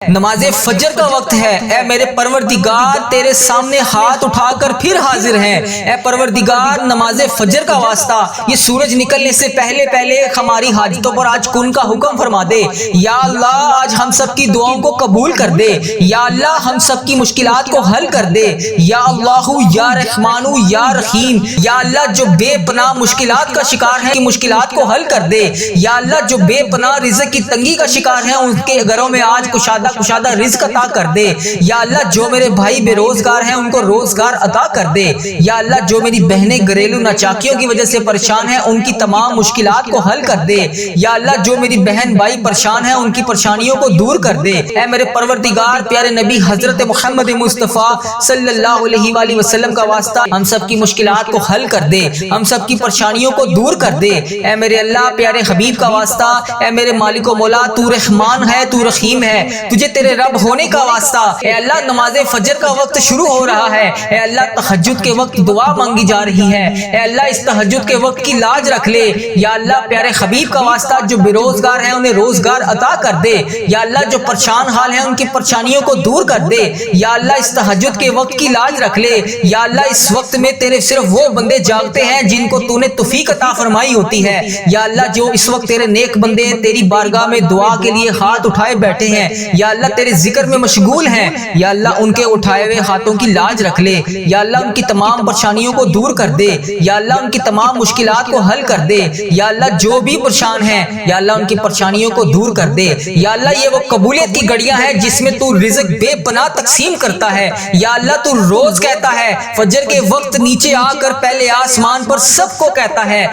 نماز فجر کا وقت ہے، اے میرے پروردگار تیرے سامنے ہاتھ اٹھا کر پھر حاضر ہیں۔ اے پروردگار نماز فجر کا واسطہ یہ سورج نکلنے سے پہلے ہماری حاجتوں پر آج کن کا حکم فرما دے۔ یا اللہ آج ہم سب کی دعاؤں کو قبول کر دے۔ یا اللہ ہم سب کی مشکلات کو حل کر دے۔ یا اللہ یا رحمان یا رحیم، یا اللہ جو بے پناہ مشکلات کا شکار ہیں مشکلات کو حل کر دے۔ یا اللہ جو بے پناہ رزق کی تنگی کا شکار ہیں ان کے گھروں میں آج کشادہ رزق عطا کر دے۔ یا اللہ جو میرے بھائی بے روزگار ہیں ان کو روزگار عطا کر دے۔ یا اللہ جو میری بہنیں گھریلو ناچاکیوں کی وجہ سے پریشان ہیں ان کی تمام مشکلات کو حل کر دے۔ یا اللہ جو میری بہن بھائی پریشان ہیں ان کی پریشانیوں کو دور کر دے۔ اے میرے پروردگار پیارے نبی حضرت محمد مصطفیٰ صلی اللہ علیہ وآلہ وسلم کا واسطہ ہم سب کی مشکلات کو حل کر دے، ہم سب کی پریشانیوں کو دور کر دے۔ اے میرے اللہ پیارے حبیب کا واسطہ، اے میرے مالک و مولا تو رحمان ہے تو رحیم ہے، تجھے تیرے رب ہونے کا واسطہ۔ اے اللہ نماز فجر کا وقت شروع ہو رہا ہے، اے اللہ تہجد کے وقت دعا مانگی جا رہی ہے، اے اللہ اس تہجد کے وقت کی لاج رکھ لے۔ یا اللہ پیارے حبیب کا واسطہ جو بے روزگار ہیں انہیں روزگار عطا کر دے۔ یا اللہ جو پریشان حال ہیں ان کی پریشانیوں کو دور کر دے۔ یا اللہ اس تہجد کے وقت کی لاج رکھ لے۔ یا اللہ اس وقت میں تیرے صرف وہ بندے جاگتے ہیں جن کو تو نے توفیق عطا فرمائی ہوتی ہے۔ یا اللہ جو اس وقت تیرے نیک بندے تیری بارگاہ میں دعا کے لیے ہاتھ اٹھائے بیٹھے ہیں، یا اللہ تیرے ذکر میں مشغول ہیں، یا اللہ ان کے اٹھائے ہوئے ہاتھوں کی لاج رکھ لے۔ یا اللہ ان کی تمام پریشانیوں کو دور کر دے۔ یا اللہ ان کی تمام مشکلات کو حل کر دے۔ یا اللہ جو بھی پریشان ہیں یا اللہ ان کی پریشانیوں کو دور کر دے۔ یا اللہ یہ وہ قبولیت کی گھڑیاں ہیں جس میں تو رزق بے پناہ تقسیم کرتا ہے۔ یا اللہ تو روز کہتا ہے فجر کے وقت نیچے آ کر پہلے آسمان پر سب کو کہتا ہے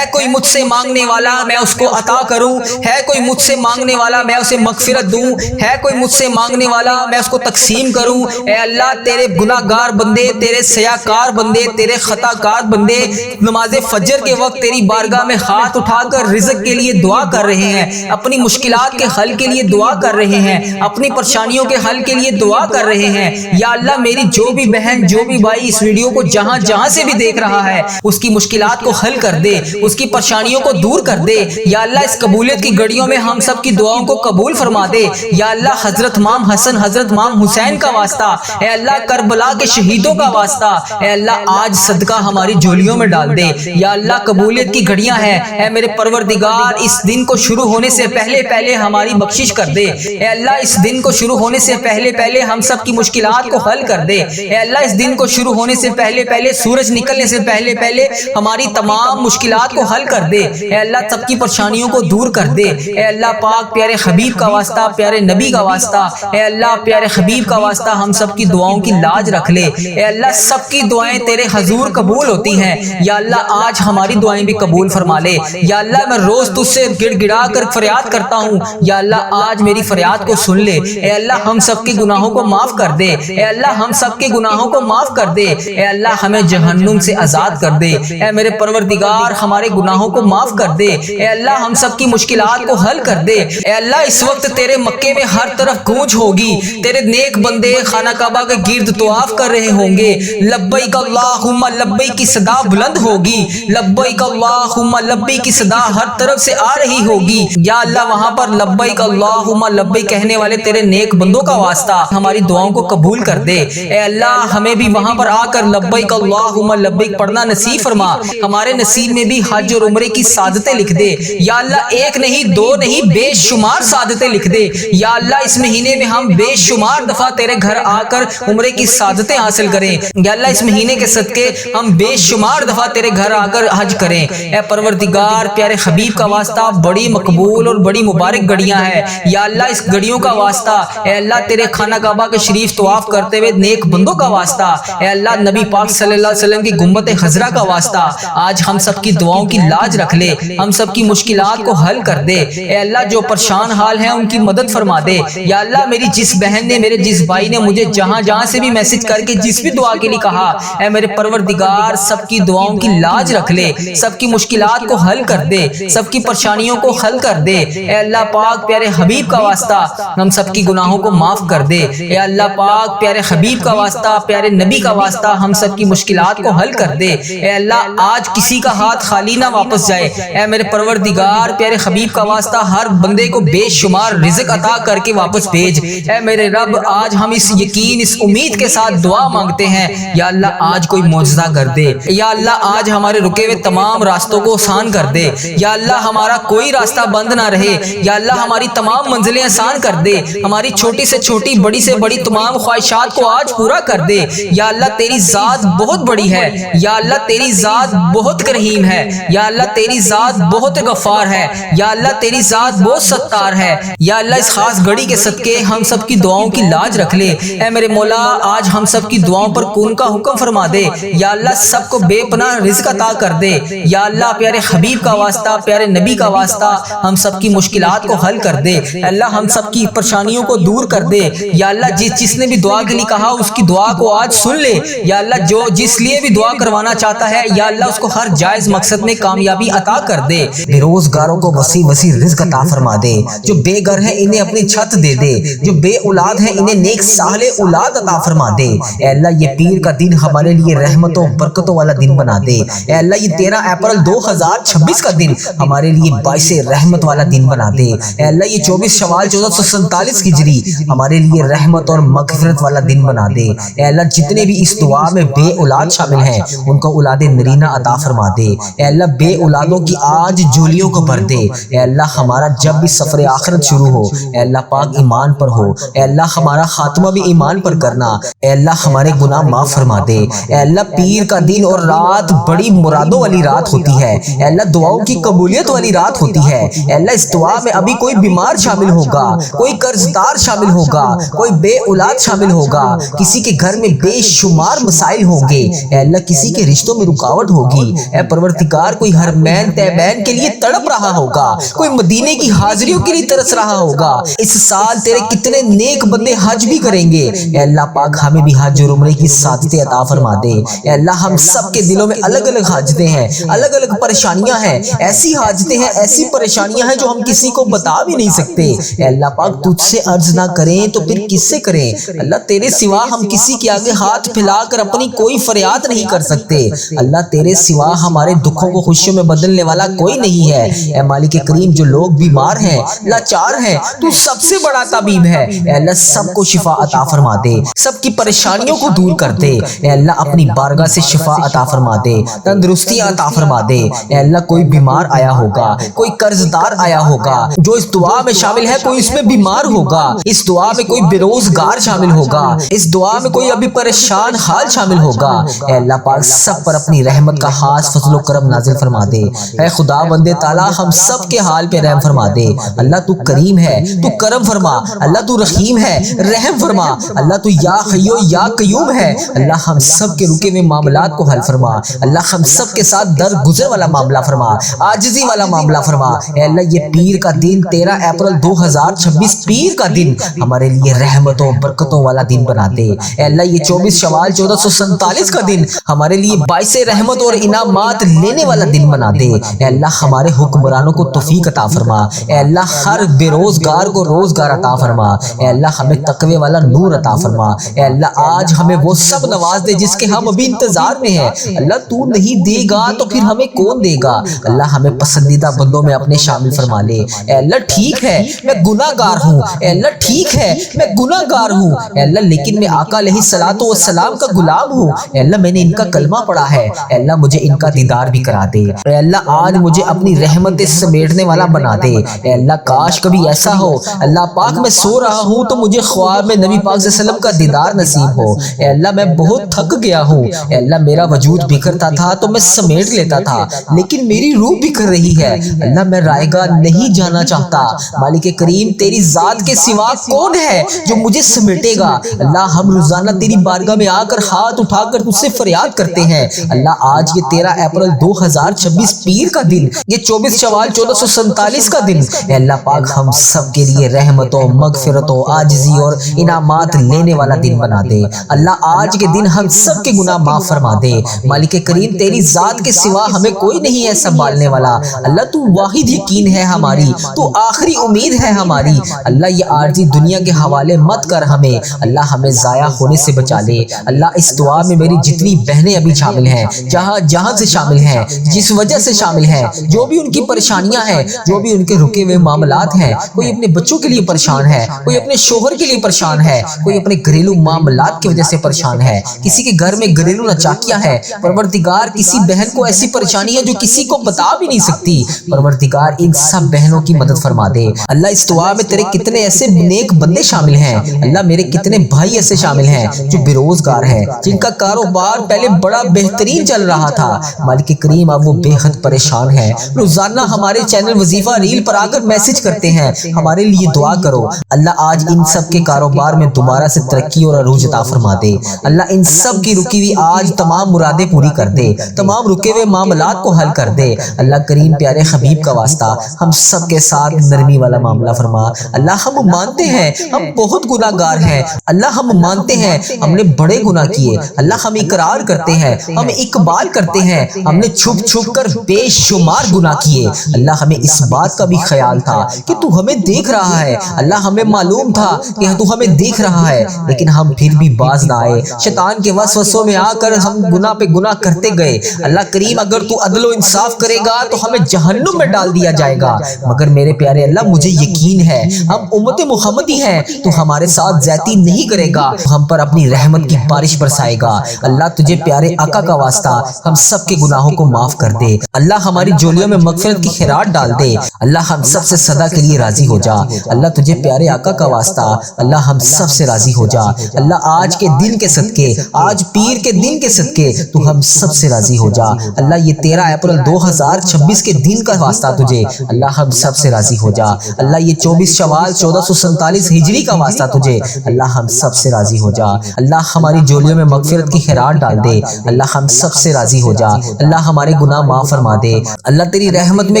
کوئی مجھ سے مانگنے والا میں اس کو عطا کروں، ہے کوئی مجھ سے مانگنے والا میں اسے مغفرت دوں، ہے کوئی مجھ سے مانگنے والا میں اس کو تقسیم کروں۔ اے اللہ تیرے گناہگار بندے، تیرے سیاکار بندے، تیرے خطا کار بندے نماز فجر کے وقت تیری بارگاہ میں ہاتھ اٹھا کر رزق کے لیے دعا کر رہے ہیں، اپنی مشکلات کے حل کے لیے دعا کر رہے ہیں، اپنی پریشانیوں کے حل کے لیے دعا کر رہے ہیں۔ یا اللہ میری جو بھی بہن جو بھی بھائی اس ویڈیو کو جہاں سے بھی دیکھ رہا ہے اس کی مشکلات کو حل کر دے، اس کی پریشانیوں کو دور کر دے۔ یا اللہ اس قبولیت کی گھڑیوں میں ہم سب کی دعاؤں کو قبول فرما دے۔ یا اللہ حضرت امام حسن حضرت امام حسین کا واسطہ، اے اللہ کربلا کے شہیدوں کا واسطہ، اے اللہ آج صدقہ ہماری جھولیوں میں ڈال دے۔ یا اللہ قبولیت کی گھڑیاں ہیں، اے میرے پروردگار اس دن کو شروع ہونے سے پہلے ہماری بخشش کر دے۔ اے اللہ اس دن کو شروع ہونے سے پہلے ہم سب کی مشکلات کو حل کر دے۔ اے اللہ اس دن کو شروع ہونے سے پہلے سورج نکلنے سے پہلے ہماری تمام مشکلات کو حل کر دے۔ اے اللہ سب کی پریشانیوں کو دور کر دے۔ اے اللہ پاک پیارے حبیب کا واسطہ، پیارے نبی کا واسطہ، اے اللہ پیارے حبیب کا واسطہ ہم سب کی دعاؤں کی لاج رکھ لے۔ اے اللہ سب کی دعائیں تیرے حضور قبول ہوتی ہیں۔ یا اللہ آج ہماری دعائیں بھی قبول فرما لے۔ یا اللہ میں روز تجھ سے گڑ گڑا کر فریاد کرتا ہوں، یا اللہ آج میری فریاد کو سن لے۔ اے اللہ ہم سب کے گناہوں کو معاف کر دے۔ اے اللہ ہم سب کے گناہوں کو معاف کر دے۔ اے اللہ ہمیں جہنم سے آزاد کر دے۔ اے میرے پروردگار ہمارے گناہوں کو معاف کر دے۔ اے اللہ ہم سب کی مشکلات کو حل کر دے۔ اے اللہ اس وقت تیرے مکے میں ہر طرف گونج ہوگی، تیرے نیک بندے خانہ کعبہ کے گرد طواف کر رہے ہوں گے، لبیک اللہم لبیک کی صدا بلند ہوگی، لبیک اللہم لبیک کی صدا ہر طرف سے آ رہی ہوگی۔ یا اللہ وہاں پر لبیک اللہم لبیک کہنے والے تیرے نیک بندوں کا واسطہ ہماری دعاؤں کو قبول کر دے۔ اے اللہ ہمیں بھی وہاں پر آ کر لبیک اللہم لبیک پڑھنا نصیب فرما، ہمارے نصیب میں بھی حج اور عمرے کی سعادتیں لکھ دے۔ یا اللہ ایک نہیں دو نہیں بے شمار سعادتیں لکھ دے۔ یا اللہ اس مہینے میں ہم بے شمار دفعہ تیرے گھر آ کر عمرے کی سعادتیں حاصل کریں۔ یا اللہ اس مہینے کے صدقے ہم بے شمار دفعہ تیرے گھر آ کر حج کریں۔ اے پروردگار پیارے حبیب کا واسطہ بڑی مقبول اور بڑی مبارک گھڑیاں ہیں۔ یا اللہ اس گھڑیوں کا واسطہ، اے اللہ تیرے خانہ کعبہ کے شریف طواف کرتے ہوئے نیک بندوں کا واسطہ، اے اللہ نبی پاک صلی اللہ علیہ وسلم کی گنبد خضرا کا واسطہ آج ہم سب کی دعاؤں کی لاج رکھ لے، ہم سب کی مشکلات کو حل کر دے۔ اے اللہ جو پریشان حال ہیں ان کی مدد فرما دے۔ یا اللہ میری جس بہن نے میرے جس بھائی نے مجھے جہاں سے بھی میسج کر کے جس بھی دعا کے لیے کہا، اے میرے پروردگار سب کی دعاؤں کی لاج رکھ لے، سب کی مشکلات کو حل کر دے، سب کی پریشانیوں کو حل کر دے۔ اے اللہ پاک پیارے حبیب کا واسطہ ہم سب کی گناہوں کو معاف کر دے۔ اے اللہ پاک پیارے حبیب کا واسطہ پیارے نبی کا واسطہ ہم سب کی مشکلات کو حل کر دے۔ اے اللہ آج کسی کا ہاتھ خالی نہ واپس جائے۔ اے میرے پروردگار پیارے حبیب کا واسطہ ہر بندے کو بے شمار رزق عطا کر کے واپس بھیج۔ اے میرے رب آج ہم اس یقین اس امید کے ساتھ دعا مانگتے ہیں، یا اللہ آج کوئی معجزہ کر دے، یا اللہ آج ہمارے رکے ہوئے تمام راستوں کو آسان کر دے، یا اللہ ہمارا کوئی راستہ بند نہ رہے، یا اللہ ہماری تمام منزلیں آسان کر دے، ہماری چھوٹی سے چھوٹی بڑی سے بڑی تمام خواہشات کو آج پورا کر دے۔ یا اللہ تیری ذات بہت بڑی ہے، یا اللہ تیری ذات بہت کریم ہے، یا اللہ تیری ذات بہت غفار ہے، یا اللہ تیری ذات بہت ستار ہے۔ یا اللہ اس خاص گھڑی کے صدقے ہم سب کی دعاؤں کی لاج رکھ لے۔ اے میرے مولا آج ہم سب کی دعاؤں پر کون کا حکم فرما دے، یا اللہ سب کو بے پناہ رزق عطا کر دے۔ یا اللہ پیارے حبیب کا واسطہ، پیارے نبی کا واسطہ ہم سب کی مشکلات کو حل کر دے۔ اللہ ہم سب کی پریشانیوں کو دور کر دے۔ یا اللہ جس نے بھی دعا کے لیے کہا اس کی دعا کو آج سن لے۔ یا اللہ جو جس لیے بھی دعا کروانا چاہتا ہے، یا اللہ اس کو ہر جائز مقصد میں کامیابی عطا کر دے۔ بے روزگاروں کو وسیع وسیع رزق عطا فرما دے، جو بے گھر ہیں انہیں اپنی چھت دے دے، جو بے اولاد ہیں انہیں نیک صالح اولاد عطا فرما دے۔ اے اللہ یہ پیر کا دن ہمارے لیے رحمتوں برکتوں والا دن بنا دے۔ اے اللہ یہ 13 اپریل 2026 کا دن ہمارے لیے باعث رحمت والا دن بنا دے۔ اے اللہ یہ 24 شوال 1447 ہجری ہمارے لیے رحمت اور مغفرت والا دن بنا دے۔ اے اللہ جتنے بھی اس دعا میں بے اولاد شامل ہیں ان کو اولاد نرینہ عطا فرما دے۔ اے اللہ بے اولادوں کی آج جولیوں کو بھر دے۔ اے اللہ ہمارا جب بھی سفر آخرت شروع ہو، اے اللہ پاک ایمان پر ہو، اے اللہ ہمارا خاتمہ بھی ایمان پر کرنا۔ اے اللہ ہمارے گناہ معاف فرما دے۔ اے اللہ پیر کا دن اور رات بڑی مرادوں والی رات ہوتی ہے، اے اللہ دعاؤں کی قبولیت والی رات ہوتی ہے۔ اے اللہ اس دعا میں ابھی کوئی بیمار شامل ہوگا، کوئی قرض دار شامل ہوگا، کوئی بے اولاد شامل ہوگا، کسی کے گھر میں بے شمار مسائل ہوں گے، اے اللہ کسی کے رشتوں میں رکاوٹ ہوگی۔ اے پروردگار کوئی حرمین طیبین کے لیے تڑپ رہا ہوگا، کوئی مدینے کی حاضریوں کے لیے ترس رہا ہوگا۔ اس سال تیرے کتنے نیک بندے حج بھی کریں گے، اے اللہ پاک ہمیں بھی حج اور عمرے کی سعادت عطا فرما دے۔ اے اللہ ہم سب کے دلوں میں الگ الگ حاجتیں ہیں، الگ الگ پریشانیاں ہیں، ایسی حاجتیں ہیں، ایسی پریشانیاں ہیں جو ہم کسی کو بتا بھی نہیں سکتے۔ اے اللہ پاک تجھ سے عرض نہ کریں تو پھر کس سے کریں؟ اللہ تیرے سوا ہم کسی کے آگے ہاتھ پھیلا کر اپنی کوئی فریاد نہیں کر سکتے۔ اللہ تیرے سوا ہمارے دکھوں کو خوشیوں میں بدلنے والا کوئی نہیں ہے۔ اے مالک کریم جو لوگ بیمار ہیں، لاچار ہیں، تو سب سے بڑا طبیب ہے۔ اے اللہ سب کو شفا عطا فرما دے، سب کی پریشانیوں کو دور کر دے۔ اے اللہ اپنی بارگاہ سے شفا عطا فرما دے، تندرستی عطا فرما دے۔ اے اللہ کوئی بیمار آیا ہوگا، کوئی قرض دار آیا ہوگا جو اس دعا میں شامل ہے، کوئی اس میں بیمار ہوگا، اس دعا میں کوئی بے روزگار شامل ہوگا، اس دعا میں کوئی ابھی پریشان حال شامل ہوگا۔ اے اللہ پاک سب پر اپنی رحمت کا خاص فضل و کرم نازل فرما دے۔ اے خدا بند تعالی ہم سب کے حال پہ رحم فرما دے۔ اللہ تو کریم ہے، تو کرم فرما۔ اللہ تو رحیم ہے، رحم فرما۔ اللہ تو یا حیو یا قیوم ہے۔ اللہ ہم سب کے رکے ہوئے معاملات کو حل فرما۔ اللہ ہم سب کے ساتھ درگزر والا معاملہ فرما، عاجزی والا معاملہ فرما۔ اے اللہ یہ پیر کا دن 13 اپریل 2026 پیر کا دن ہمارے لیے رحمتوں برکتوں والا دن بنا دے۔ اے اللہ یہ 24 شوال 1447 کا دن ہمارے لیے باعث رحمت اور انعامات لینے والا دن بنا دے۔ اے اللہ ہمارے حکمرانوں کو توفیق عطا فرما۔ اے اللہ ہر بے روزگار کو روزگار عطا فرما۔ اے اللہ ہمیں تقوی والا نور عطا فرما۔ اے اللہ آج ہمیں وہ سب نواز دے جس کے ہم ابھی انتظار میں ہیں۔ اللہ تو نہیں دے گا تو پھر ہمیں کون دے گا؟ اللہ ہمیں پسندیدہ بندوں میں اپنے شامل فرما لے۔ اے اللہ ٹھیک ہے میں گناہ گار ہوں، اے اللہ ٹھیک ہے میں گناہ گار ہوں، اے اللہ لیکن میں آقا علیہ الصلوۃ والسلام کا غلام ہوں۔ اے اللہ میں نے ان کا کلمہ پڑھا ہے، اے اللہ مجھے ان کا دیدار بھی کرا دے۔ اے اللہ آج مجھے اپنی رحمت سمیٹنے والا بنا دے۔ اے اللہ کاش کبھی ایسا ہو اللہ پاک میں سو رہا ہوں تو مجھے خواب میں نبی پاک صلی اللہ علیہ وسلم کا دیدار نصیب ہو۔ اے اللہ میں بہت تھک گیا ہوں، اے اللہ میرا وجود بکھرتا تھا تو میں سمیٹ لیتا تھا، لیکن میری روح بکھر رہی ہے۔ اللہ میں رائے گاہ نہیں جانا چاہتا۔ مالک کریم تیری ذات کے سوا کون ہے جو مجھے سمیٹے گا؟ اللہ ہم روزانہ تیری بارگاہ میں آ کر ہاتھ اٹھا کر تجھ سے فریاد کرتے ہیں۔ اللہ آج یہ 13 اپریل 2026 پیر کا دن، یہ 24 شوال 1447 کا دن، اے اللہ پاک ہم سب کے لیے رحمتوں مغفرتوں عاجزی اور انعامات لینے والا دن بنا دے۔ اللہ آج کے دن ہم سب کے گناہ معاف فرما دے۔ مالک کریم تیری ذات کے سوا ہمیں کوئی نہیں ہے سنبھالنے والا۔ اللہ تو واحد یقین ہے ہماری، تو آخری امید ہے ہماری۔ اللہ یہ عارضی دنیا کے حوالے مت کر ہمیں، اللہ ہمیں ضائع ہونے سے بچا لے۔ اللہ اس دعا میں میری جتنی بہنیں ابھی شامل ہیں، جہاں سے شامل ہیں، جس وجہ سے شامل ہیں، جو بھی ان کی پریشانیاں ہیں، جو بھی ان کے رکے ہوئے معاملات ہیں، کوئی اپنے بچوں کے لیے پریشان ہے، کوئی اپنے شوہر کے لیے پریشان ہے، کوئی اپنے گھریلو معاملات کی وجہ سے پریشان ہے، کسی کے گھر میں گھریلو ناچاکیاں ہے۔ پروردگار کسی بہن کو ایسی پریشانی ہے جو کسی کو بتا بھی نہیں سکتی، پروردگار ان سب بہنوں کی مدد فرما دے۔ اللہ اس دعا میں تیرے کتنے ایسے نیک بندے شامل ہیں، اللہ میرے کتنے بھائی ایسے شامل ہیں جو بے روزگار ہیں، جن کا کاروبار پہلے بڑا بہترین چل رہا تھا، مالک کریم اب وہ بے حد پریشان ہیں، روزانہ ہمارے چینل وظیفہ ریل پر آ کر میسج کرتے ہیں ہمارے لیے دعا کرو۔ اللہ آج ان سب کے کاروبار میں دوبارہ سے ترقی اور عروج عطا فرما دے۔ اللہ ان سب کی رکی ہوئی آج تمام مرادیں پوری کر دے، تمام رکے ہوئے معاملات کو حل کر دے۔ اللہ کریم پیارے حبیب کا واسطہ ہم سب کے ساتھ نرمی والا معاملہ فرما۔ اللہ ہم مانتے ہیں ہم بہت گناہ گار ہیں، اللہ ہم مانتے ہیں ہم نے بڑے گناہ کیے، اللہ ہم اقرار کرتے ہیں، ہم اقبال کرتے ہیں ہم نے چھپ چھپ کر بے شمار گناہ کیے۔ اللہ ہمیں اس بات کا بھی خیال تھا کہ تو ہمیں دیکھ رہا ہے، اللہ ہمیں معلوم تھا کہ تو ہمیں دیکھ رہا ہے، لیکن ہم پھر بھی باز نہ آئے، شیطان کے وسوسوں میں آ کر ہم گناہ پہ گناہ کرتے گئے۔ اللہ کریم اگر تو عدل و انصاف کرے گا تو ہمیں جہنم میں ڈال دیا جائے گا، مگر میرے پیارے اللہ مجھے یقین ہے ہم امت محمدی ہیں، تو ہمارے ساتھ زیادتی نہیں کرے گا، ہم پر اپنی رحمت کی بارش برسائے گا۔ اللہ تجھے پیارے آقا کا واسطہ ہم سب کے گناہوں کو معاف کر دے، اللہ ہماری جولیوں میں مغفرت کی خیرات ڈال دے، اللہ ہم سب سے صدا کے لیے راضی ہو جا۔ اللہ تجھے پیارے آقا کا واسطہ اللہ ہم سب سے راضی ہو جا۔ اللہ آج کے دن کے صدقے، آج پیر کے دن کے صدقے تو ہم سب سے راضی ہو جا۔ اللہ یہ 13 اپریل 2026 کے دن کا واسطہ تجھے، اللہ ہم سب سے راضی ہو جا۔ اللہ یہ 24 شوال 1447 ہجری کا واسطہ تجھے، اللہ ہم سب سے راضی ہو جا۔ اللہ ہماری جولیوں میں مغفرت کی خیرات ڈال دے، اللہ ہم سب سے راضی ہو جا۔ اللہ ہمارے گناہ معاف فرما دے، اللہ تیری رحمت میں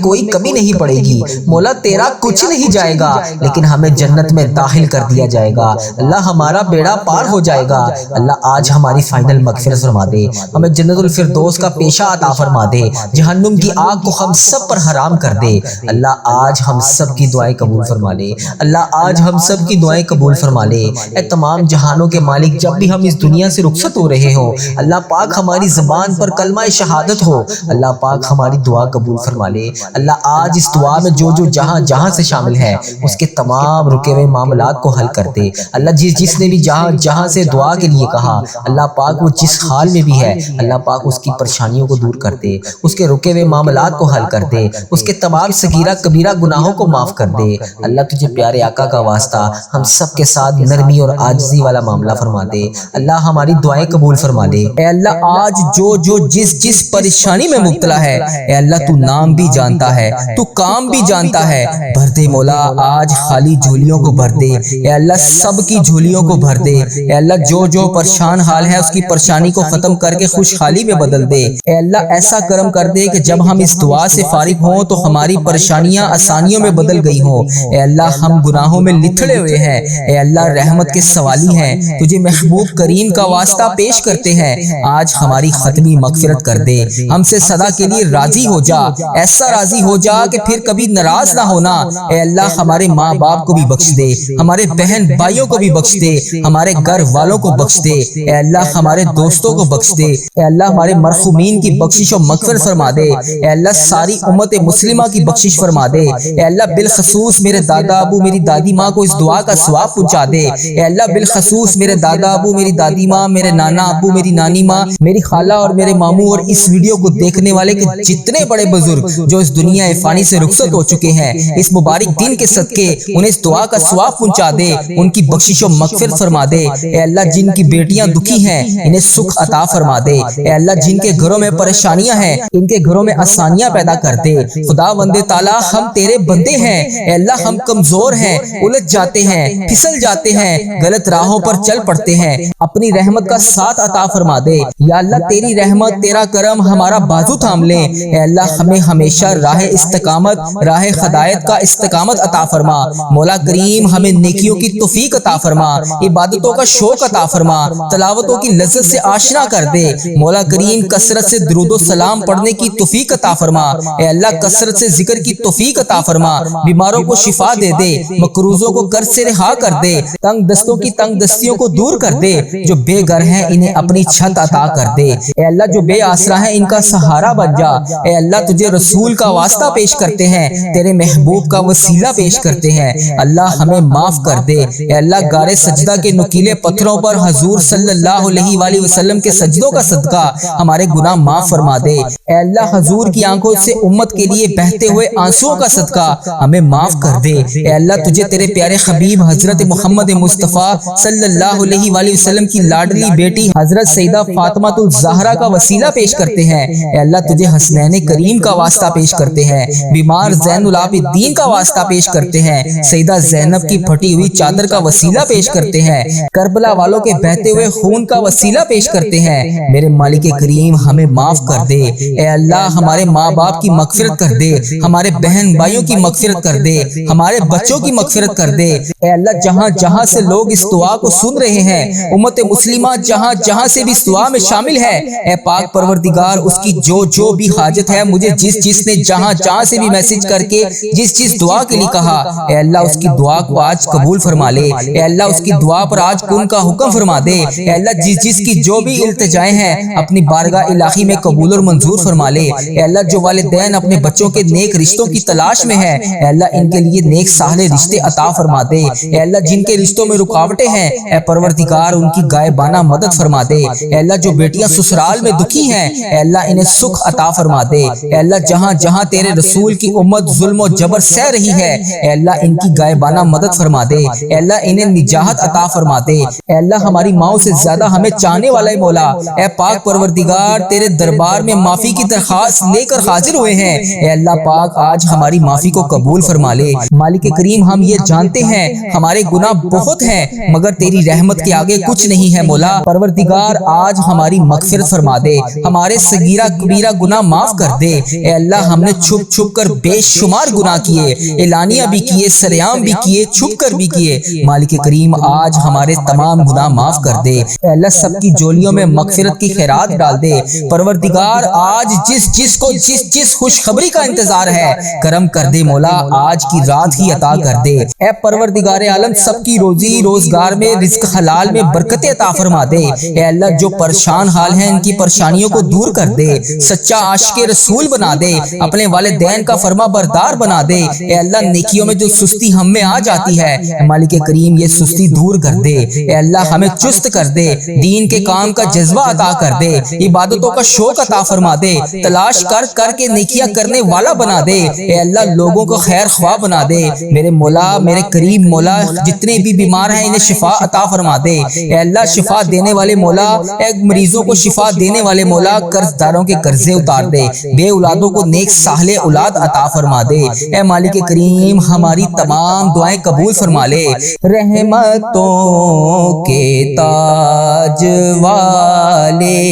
کوئی کمی نہیں پڑے گی، مولا تیرا کچھ نہیں جائے گا لیکن ہمیں جنت میں داخل کر دیا جائے گا، اللہ ہمارا بیڑا پار ہو جائے گا۔ اللہ آج ہماری فائنل مغفرت فرما دے، ہمیں جنت الفردوس کا پیشہ عطا فرما دے، جہنم کی آگ کو ہم سب پر حرام کر دے۔ اللہ آج ہم سب کی دعائیں قبول فرما لے، اللہ آج ہم سب کی دعائیں قبول فرما لے۔ اے تمام جہانوں کے مالک، جب بھی ہم اس دنیا سے رخصت ہو رہے ہوں، اللہ پاک ہماری زبان پر کلمہ شہادت ہو، اللہ پاک ہماری دعا قبول فرما لے۔ اللہ آج اس دعا میں جو جہاں جہاں سے شامل ہے اس کے تمام رکے ہوئے معاملات کو حل کر دے۔ اللہ جس نے بھی جہاں جہاں سے دعا کے لیے کہا، اللہ پاک وہ جس حال میں بھی ہے، اللہ پاک اس کی پریشانیوں کو دور کر دے، اس کے رکے ہوئے معاملات کو حل کر دے، اس کے تمام صغیرہ کبیرہ گناہوں کو معاف کر دے۔ اللہ تجھے پیارے آقا کا واسطہ ہم سب کے ساتھ نرمی اور عاجزی والا معاملہ فرما دے، اللہ ہماری دعائیں قبول فرما دے۔ اے اللہ آج جو جس پریشانی میں مبتلا ہے، اے اللہ تو نام بھی جانتا ہے، تو کام بھی جانتا ہے، بھر دے مولا آج خالی جھولیوں کو بھر دے، اے اللہ سب کی جھولیوں کو بھر دے، اے اللہ جو پریشان حال ہے اس کی پریشانی کو ختم کر کے خوشحالی میں بدل دے، اے اللہ ایسا کرم کر دے کہ جب ہم اس دعا سے فارغ ہوں تو ہماری پریشانیاں آسانیوں میں بدل گئی ہوں، اے اللہ ہم گناہوں میں لتھڑے ہوئے ہیں، اے اللہ رحمت کے سوالی ہیں، تجھے محبوب کریم کا واسطہ پیش کرتے ہیں، آج ہماری ختمی مغفرت کر دے، ہم سے صدا کے لیے راضی ہو جا، ایسا راضی ہو جا کہ پھر کبھی ناراض نہ ہونا، اے اللہ ہمارے ماں باپ کو بھی بخش دے، ہمارے بہن بھائیوں کو بھی بخش دے، ہمارے گھر والوں کو بخش دے، اے اللہ ہمارے دوستوں کو بخش دے، اے اللہ ہمارے مرحومین کی بخشش و مغفرت فرما دے، اے اللہ ساری امت مسلمہ کی بخشش فرما دے، اے اللہ بالخصوص میرے دادا ابو میری دادی ماں کو اس دعا کا ثواب پہنچا دے، اے اللہ بالخصوص میرے دادا ابو میری دادی ماں، میرے نانا ابو میری نانی ماں، میری خالہ اور میرے ماموں اور اس ویڈیو کو دیکھنے والے کے جتنے بڑے بزرگ جو اس دنیا فانی سے رخصت ہو چکے ہیں، اس مبارک دن کے صدقے انہیں اس دعا کا ثواب پہنچا دے، ان کی بخشش و مغفرت فرما دے، اے اللہ جن کی بیٹیاں دکھی ہیں انہیں سکھ عطا فرما دے، اے اللہ جن کے گھروں میں پریشانیاں ہیں ان کے گھروں میں آسانیاں پیدا کر دے۔ خدا بندے تعالیٰ ہم تیرے بندے ہیں، اے اللہ ہم کمزور ہیں، الجھ جاتے ہیں، پھسل جاتے ہیں، غلط راہوں پر چل پڑتے ہیں، اپنی رحمت کا ساتھ عطا فرما دے، یا اللہ تیری رحمت تیرا کرم ہمارا بازو تھام لے، اے اللہ ہمیں ہمیشہ راہ استقامت، راہ ہدایت کا استقامت عطا فرما، مولا کریم ہمیں نیکیوں کی توفیق عطا فرما، عبادتوں کا شوق عطا فرما، تلاوتوں کی لذت سے آشنا کر دے، مولا کریم کثرت سے درود و سلام پڑھنے کی توفیق عطا فرما، اے اللہ کثرت سے ذکر کی توفیق عطا فرما، بیماروں کو شفا دے دے، مقروضوں کو قرض سے رہا کر دے، تنگ دستوں کی تنگ دستیوں کو دور کر دے، جو بے گھر ہیں انہیں اپنی چھت عطا کر دے، اے اللہ جو بے آسرا ہیں ان کا سہارا بن جا، اے اللہ تجھے رسول کا واسطہ پیش کرتے ہیں، تیرے محبوب کا وسیلہ پیش کرتے ہیں، اللہ ہمیں معاف کر دے۔ اے اللہ غار سجدہ کے نکیلے پتھروں پر حضور صلی اللہ علیہ وآلہ وسلم کے سجدوں کا صدقہ ہمارے گناہ معاف فرما دے۔ اے اللہ حضور کی آنکھوں سے امت کے لیے بہتے ہوئے آنسوؤں کا صدقہ ہمیں معاف کر دے۔ اے اللہ تجھے تیرے پیارے حبیب حضرت محمد مصطفیٰ صلی اللہ علیہ وآلہ وسلم کی لاڈلی بیٹی حضرت سیدہ فاطمہ الزہرا کا وسیلہ پیش کرتے ہیں۔ اے اللہ تجھے حسنین کریم کا واسطہ پیش کرتے ہیں، بیمار زین العابدین کا واسطہ پیش کرتے ہیں، سیدہ زینب کی پھٹی ہوئی چادر کا وسیلہ پیش کرتے ہیں، کربلا والوں کے بہتے ہوئے خون کا وسیلہ پیش کرتے ہیں۔ میرے مالک کریم ہمیں معاف کر دے۔ اے اللہ ہمارے ماں باپ کی مغفرت کر دے، ہمارے بہن بھائیوں کی مغفرت کر دے، ہمارے بچوں کی مغفرت کر دے۔ اے اللہ جہاں جہاں سے لوگ اس دعا کو سن رہے ہیں، امت مسلمہ جہاں جہاں سے بھی اس دعا میں شامل ہے، اے پاک پروردگار اس کی جو بھی حاجت ہے، مجھے جس نے جہاں جہاں سے بھی میسج کر کے جس دعا کے لیے کہا، اے اللہ اس کی دعا کو آج قبول فرما لے۔ اے اللہ اس کی دعا پر آج کن کا حکم فرما دے۔ اے اللہ جس کی جو بھی التجائیں ہیں اپنی بارگاہ الہی میں قبول اور منظور فرما لے۔ اے اللہ جو والدین اپنے بچوں کے نیک رشتوں کی تلاش میں ہیں، اے اللہ ان کے لیے نیک صالح رشتے عطا فرما دے۔ اے اللہ جن کے رشتوں میں رکاوٹیں ہیں، اے پروردگار ان کی غائبانہ مدد فرما دے۔ اے اللہ جو بیٹیاں سسرال میں دکھی ہیں، اے اللہ انہیں سکھ عطا فرما دے۔ اے اللہ جہاں جہاں تیرے رسول کی امت ظلم و جبر سہ رہی ہے، اے اللہ ان کی غائبانہ مدد فرما دے۔ اے اللہ انہیں نجات عطا فرما دے۔ اے اللہ ہماری ماؤں سے زیادہ ہمیں چاہنے والا مولا، اے پاک پروردگار تیرے دربار میں معافی کی درخواست لے کر حاضر ہوئے ہیں۔ اے اللہ پاک آج ہماری معافی کو قبول فرما لے۔ مالک کریم ہم یہ جانتے ہیں ہمارے گناہ بہت ہیں، مگر تیری رحمت کے آگے کچھ نہیں ہے مولا۔ پروردگار آج ہماری مغفرت فرما دے، ہمارے صغیرہ کبیرہ گناہ معاف کر دے۔ اے اللہ ہم نے چھپ چھپ کر بے شمار گناہ کیے، اعلانیہ بھی کیے، سریعام بھی کیے، چھپ کر بھی کیے۔ مالک کریم آج ہمارے تمام گناہ معاف کر دے۔ اے اللہ سب کی جولیوں میں مغفرت کی خیرات ڈال دے۔ پروردگار آج جس کو جس خوشخبری کا انتظار ہے کرم کر دے مولا، آج کی رات ہی عطا کر دے۔ اے پروردگار عالم سب کی روزی روزگار میں رزق حلال میں برکت عطا فرما دے۔ اے اللہ جو پریشان حال ہیں ان کی پریشانیوں کو دور کر دے، سچا عاشق رسول بنا دے، اپنے والدین کا فرما بردار بنا دے۔ اے اللہ نیکیوں میں جو سستی ہم میں آ جاتی ہے، مالک کریم یہ سستی دور کر دے۔ اے اللہ ہمیں چست کر دے، دین کے کام کا جذبہ عطا کر دے، عبادتوں کا شوق عطا فرما دے، تلاش کر کے نیکیاں کرنے والا بنا دے۔ اے اللہ لوگوں کو خیر خواہ بنا دے۔ میرے مولا میرے کریم مولا جتنے بھی بیمار ہیں انہیں شفا عطا فرما دے۔ اے اللہ شفا دینے والے مولا، اے مریضوں کو شفا دینے والے مولا، قرض داروں کے قرضے اتار دے، بے اولادوں کو نیک صالح اولاد عطا فرما دے۔ اے مالک کریم ہماری تمام دعائیں قبول فرما لے۔ رحمتوں کے تاج والے،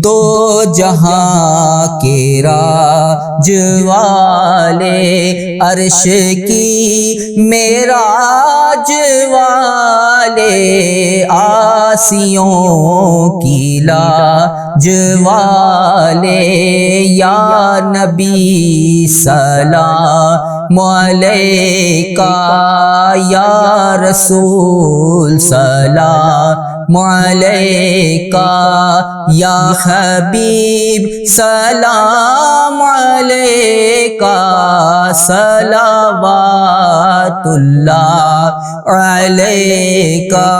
دو جہاں کے راج والے، عرش کی معراج والے، آسیوں کی لاج والے، یا نبی سلام علیکہ، یا رسول سلام علیکہ، یا حبیب سلام علیکہ، صلوات اللہ علیکہ۔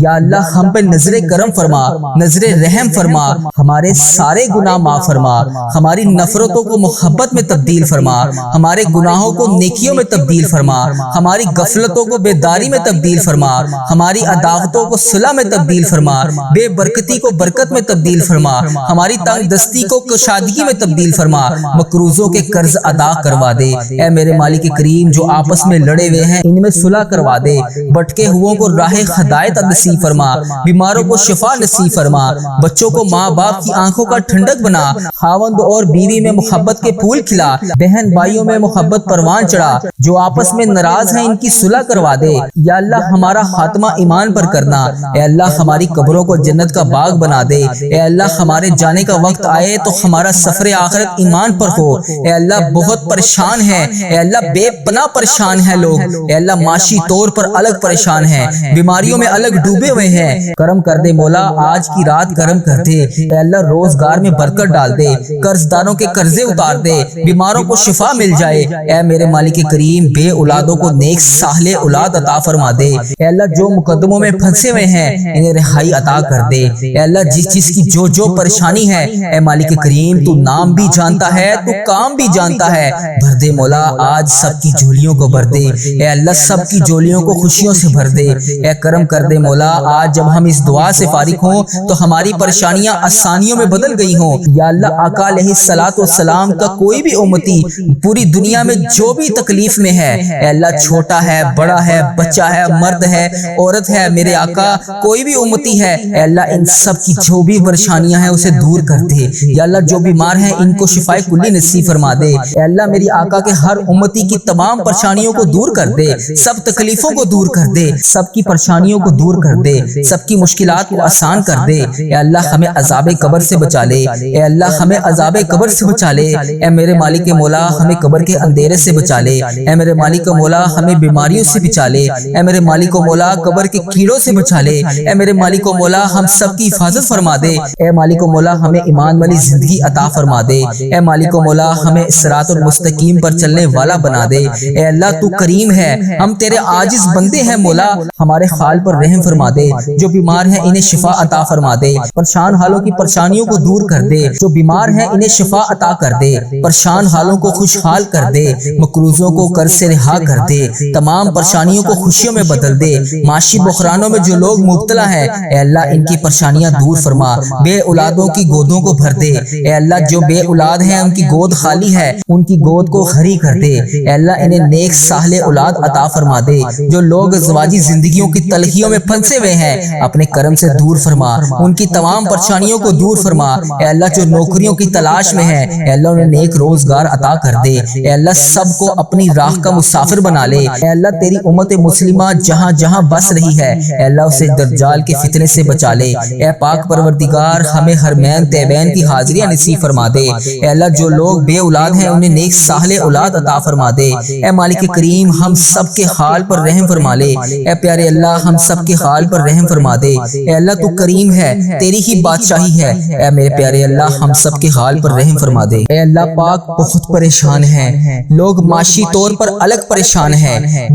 یا اللہ ہم پہ نظر کرم فرما، نظر رحم فرما، ہمارے سارے گناہ معاف فرما، ہماری نفرتوں کو محبت میں تبدیل فرما، ہمارے گناہوں کو نیکیوں میں تبدیل فرما، ہماری غفلتوں کو بیداری میں تبدیل فرما، ہماری عداوتوں کو صلح میں تبدیل فرما، بے برکتی کو برکت میں تبدیل فرما، ہماری تنگ دستی کو کشادگی میں تبدیل فرما، مقروضوں کے قرض ادا کروا دے۔ اے میرے مالک کریم جو آپس میں لڑے ہوئے ہیں ان میں صلح کروا دے، بھٹکے ہوئوں کو راہ ہدایت نصیب فرما، بیماروں کو شفا نصیب فرما، بچوں کو ماں باپ کی آنکھوں کا ٹھنڈک بنا، خاوند اور بیوی میں محبت کے پھول کھلا، بہن بھائیوں میں محبت پروان چڑھا، جو آپس میں ناراض ہیں ان کی صلح کروا دے۔ یا اللہ ہمارا خاتمہ ایمان پر کرنا، اے اللہ ہماری قبروں کو جنت کا باغ بنا دے، اے اللہ ہمارے جانے کا وقت آئے تو ہمارا سفر آخرت ایمان پر ہو، اے اللہ بہت پریشان ہے، اے اللہ بے پناہ پریشان ہے لوگ، اے اللہ معاشی طور پر الگ پریشان ہیں، بیماریوں میں الگ ڈوبے ہوئے ہیں، کرم کر دے مولا، آج کی رات کرم کر دے، اے اللہ روزگار میں برکت ڈال دے، قرض داروں کے قرضے اتار دے، بیماروں کو شفا مل جائے، اے میرے مالک کریم بے اولادوں کو نیک صالح اولاد عطا فرما دے، اے اللہ جو مقدموں میں پھنسے ہوئے ہیں انہیں رہائی عطا کر دے، اے اللہ جس چیز کی جو پریشانی ہے اے مالک کریم تو نام بھی جانتا ہے، تو کام بھی جانتا ہے، بھر دے مولا، آج سب کی جھولیوں کو بھر دے، اے اللہ سب کی جھولیوں کو خوشیوں سے بھر دے، اے کرم کر دے مولا، آج جب ہم اس دعا سے فارغ ہوں تو ہماری پریشانیاں آسانیوں میں بدل گئی ہوں، یا اللہ آقا علیہ الصلوۃ والسلام کا کوئی بھی امتی پوری دنیا میں جو بھی تکلیف میں ہے، اے اللہ چھوٹا ہے بڑا ہے بچہ ہے مرد ہے عورت ہے، میرے آقا کوئی بھی امتی ہے، اے اللہ ان سب کی جو بھی پریشانیاں ہیں اسے دور کر دے، یا اللہ جو بیمار ہیں ان کو شفائے کلی نصیب فرما دے، اے اللہ میری آقا کے ہر امتی کی تمام پریشانیوں کو دور کر دے، سب تکلیفوں کو دور کر دے، سب کی پریشانیوں کو دور کر دے، سب کی مشکلات کو آسان کر دے، اے اللہ ہمیں عذاب قبر سے بچا لے، اے اللہ ہمیں عذاب قبر سے بچا لے، اے میرے مالک مولا ہمیں قبر کے اندھیرے سے بچا لے، اے میرے مالک مولا ہمیں بیماریوں سے بچا لے، اے میرے مالک مولا قبر کے کیڑوں سے بچا لے، اے میرے مالک مولا ہم سب کی حفاظت فرما دے، اے مالک مولا ہمیں ایمان والی زندگی عطا فرما دے، اے مالک مولا ہمیں صراط المستقیم پر چلنے والا بنا دے، اے اللہ تو کریم ہے، ہم تیرے عاجز بندے ہیں مولا، ہمارے حال پر رحم فرما دے، جو بیمار ہیں انہیں شفا عطا فرما دے، پریشان حالوں کی پریشانیوں کو دور کر دے، جو بیمار ہیں انہیں شفا عطا کر دے، پریشان حالوں کو خوشحال کر دے، مقروضوں کو قرض سے رہا کر دے، تمام پریشانیوں کو خوشیوں میں بدل دے، معاشی بحرانوں میں جو لوگ مبتلا ہیں اے اللہ ان کی پریشانیاں دور فرما، بے اولادوں کی گودوں کو بھر دے، اے اللہ جو بے اولاد ہیں ان کی گود خالی ہے ان کی گود کو ہری کر دے، اے اللہ انہیں نیک صالح اولاد عطا فرما دے، جو لوگ ازواجی زندگیوں کی تلخیوں میں پھنسے ہوئے ہیں اپنے کرم سے دور فرما، ان کی تمام پریشانیوں کو دور فرما، اے اللہ جو نوکریوں کی تلاش میں ہے اے اللہ انہیں نیک روزگار عطا کر دے، اے اللہ سب کو اپنی راہ کا مسافر بنا لے، اے اللہ تیری امت مسلمہ جہاں جہاں بس رہی ہے اے اللہ اسے دجال کے فتنے سے بچا لے، اے پاک پروردگار ہمیں حرمین طیبین کی حاضریاں نصیب فرما دے، اے اللہ جو لوگ بے اولاد ہیں انہیں نیک صالح اولاد عطا فرما دے، اے مالک کریم ہم سب کے حال پر رحم فرما لے، اے پیارے اللہ ہم سب کے حال پر رحم فرما دے، اے اللہ تو کریم ہے تیری ہی بادشاہی ہے، اے میرے پیارے اللہ ہم سب کے حال پر رحم فرما دے، اے اللہ پاک بہت پریشان ہیں لوگ، معاشی طور پر الگ پریشان ہیں،